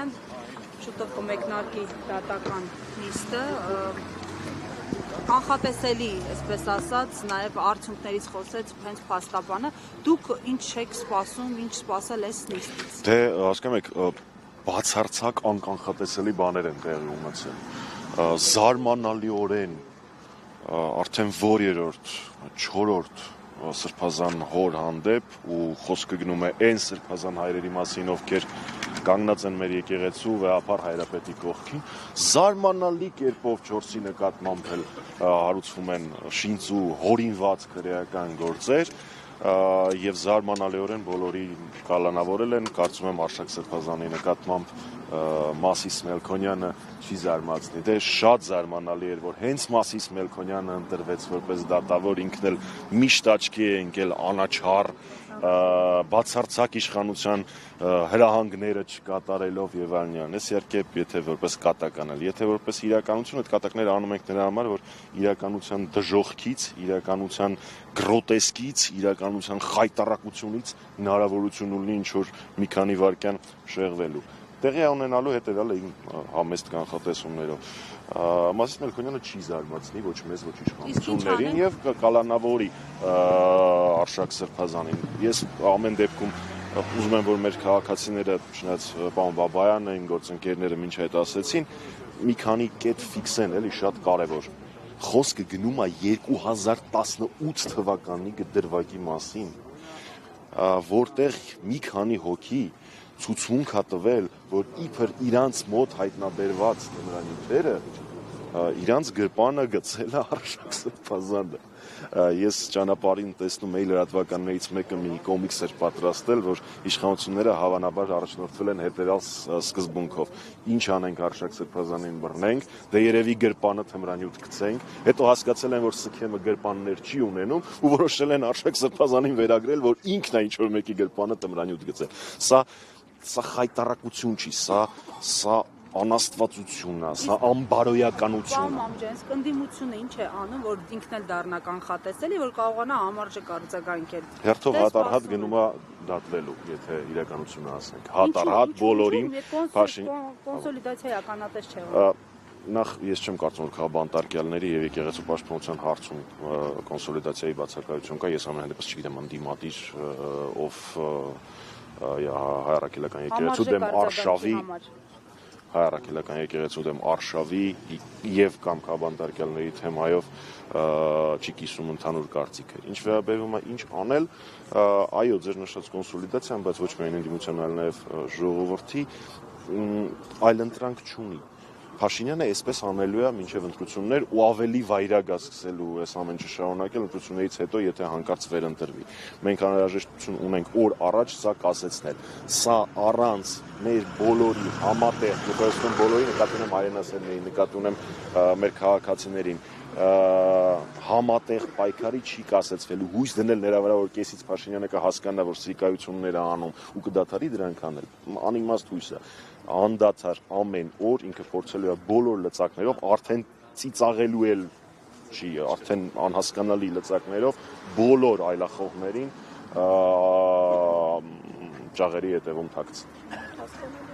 Սարգսյան շուտով կմեկնարկի դատական նիստը, կանխատեսելի, այսպես ասած, նաև արդյունքներից խոսեց հենց փաստաբանը, դուք ինչ եք սպասում, ինչ սպասել այս նիստից։ Դե հասկանում եք, բացարձակ անկանխատեսելի բաներ են տեղի ունեցել, զարմանալիորեն արդեն որերորդ, չորրորդ սրբազան հոր հանդեպ ու խոսքը գնում է այն սրբազան հայրերի մասին, ովքեր կանգնած են մեր եկեղեցու վեհապար հայրապետի կողքին, զարմանալի կերպով 4-ի նկատմամբ էլ հարուցվում են շինծ ու հորինված քրեական գործեր եւ զարմանալիորեն բոլորի կալանավորել են, կարծում եմ Արշակ Սրբազանի նկատմամբ Մասիս Մելքոնյանը չի զարմացնի, դե շատ զարմանալի էր, որ հենց Մասիս Մելքոնյանը ընտրվեց որպես դատավոր, ինքն էլ միշտ աչքի է ընկել անաչառ բացարձակ իշխանության հրահանգները չկատարելով եւ այլն, ես իհարկե եթե որպես կատական էլ, եթե որպես իրականություն այդ կատակները անում ենք նրա համար, որ իրականության դժոխքից, իրականության գրոտեսկից, իրականության խայտառակությունից հնարավորություն ունի ինչ որ մի քանի վայրկյան շեղվելու։ Տեղի ունենալու հետեւյալը իմ համեստ կանխատեսումներով Մասիս Մելքոնյանը չի զարմացնի ոչ մեզ, ոչ իշխանություններին եւ կկալանավորի Արշակ Սրբազանին։ Ես ամեն դեպքում ուզում եմ, որ մեր քաղաքացիները, չնայած պարոն Բաբայանը, իմ գործընկերները մինչ այդ ասեցին, մի քանի կետ ֆիքսեն, էլի շատ կարեւոր։ Խոսքը գնում է 2018 թվականի դրվագի մասին, որտեղ մի քանի հոգի ցուցմունք է տվել, որ իբր իրանց մոտ հայտնաբերված նմրանյութերը իրանց գրպանը գցել է Արշակ Սրբազանը։ Ես ճանապարհին տեսնում էի լրատվականներից մեկը մի կոմիքս էր պատրաստել, որ իշխանությունները հավանաբար առաջնորդվել են հետևյալ սկզբունքով. ինչ անենք Արշակ Սրբազանին բռնենք, դե երևի գրպանը թմրանյութ գցենք, հետո հասկացել են, որ սքեմը գրպաններ չի ունենում ու որոշել են Արշակ Սրբազանին վերագրել, որ ինքն է ինչ որ մեկի գրպանը թմրանյութ գցել։ Սա խայտառակություն չի, սա անաստվածություն է, սա անբարոյականություն է։ Պարոն ընդդիմությունը ինչ է անում, որ ինքն էլ դառնա կանխատեսելի, որ կարողանա համարժեք արձագանքել։ Հերթով հատ-առհատ գնում է դատվելու, եթե իրականությունը ասենք։ Հատ-առհատ բոլորին կոնսոլիդացիայի ականատես չէ։ Նախ ես չեմ կարծում, որ քաղաքաբանտարկյալների եւ եկեղեցու պաշտպանության հարցում կոնսոլիդացիայի բացակայություն կա, ես ամեն դեպս չգիտեմ ընդդիմադիր ով հայ-առաքելական եկեղեցու դեմ արշավի հայ-առաքելական եկեղեցու դեմ արշավի եւ կամ քաղաքաբանտարկյալների թեմայով չի կիսում ընդհանուր կարծիքը։ Ինչ վերաբերում է ինչ անել, այո, ձեր նշած կոնսոլիդացիան, բայց ոչ միայն ընդդիմության, այլ նաեւ ժողովրդի այլընտրանք չունի։ Փաշինյանը այսպես անելու է մինչև ընտրություններ ու ավելի վայրագ է սկսելու այս ամեն ինչը շարունակել ընտրություններից հետո, եթե հանկարծ վերընտրվի։ Մենք անհրաժեշտություն ունենք օր առաջ սա կասեցնել։ Սա առանց մեր բոլորի համատեղ, նկատում բոլորի, նկատի ունեմ հայրենասերներին, նկատի ունեմ մեր քաղաքացիներին, համատեղ պայքարի չի կասեցվելու, հույս դնել նրա վրա, որ կեսից Փաշինյանը կհասկանա, որ սրիկայություններ է անում ու կդադարի դրանք անել, անիմաստ հույս է, անդադար ամեն օր ինքը փորձելու է բոլոր լծակներով, արդեն ծիծաղելու էլ չի, արդեն անհասկանալի լծակներով բոլոր այլախոհներին ճաղերի հետևում թաքցնել։